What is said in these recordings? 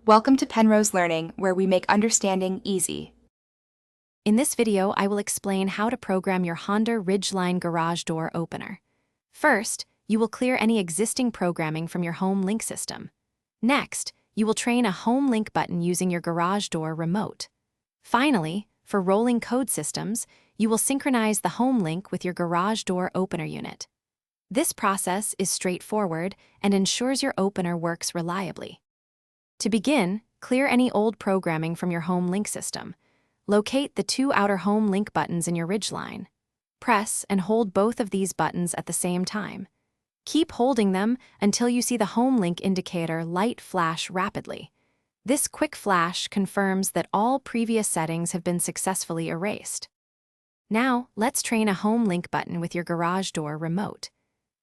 Welcome to Penrose Learning, where we make understanding easy. In this video, I will explain how to program your Honda Ridgeline garage door opener. First, you will clear any existing programming from your home link system. Next, you will train a home link button using your garage door remote. Finally, for rolling code systems, you will synchronize the home link with your garage door opener unit. This process is straightforward and ensures your opener works reliably. To begin, clear any old programming from your home link system. Locate the two outer home link buttons in your Ridgeline. Press and hold both of these buttons at the same time. Keep holding them until you see the home link indicator light flash rapidly. This quick flash confirms that all previous settings have been successfully erased. Now, let's train a home link button with your garage door remote.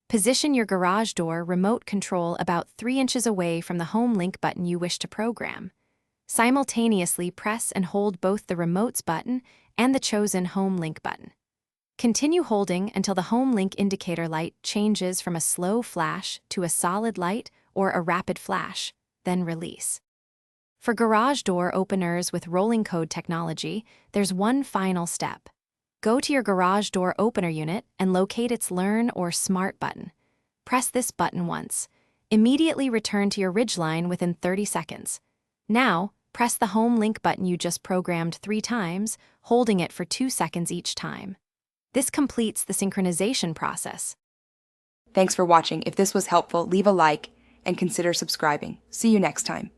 Position your garage door remote control about 3 inches away from the home link button you wish to program. Simultaneously press and hold both the remote's button and the chosen home link button. Continue holding until the home link indicator light changes from a slow flash to a solid light or a rapid flash, then release. For garage door openers with rolling code technology, there's one final step. Go to your garage door opener unit and locate its Learn or Smart button. Press this button once. Immediately return to your Ridgeline within 30 seconds. Now, press the home link button you just programmed 3 times, holding it for 2 seconds each time. This completes the synchronization process. Thanks for watching. If this was helpful, leave a like and consider subscribing. See you next time.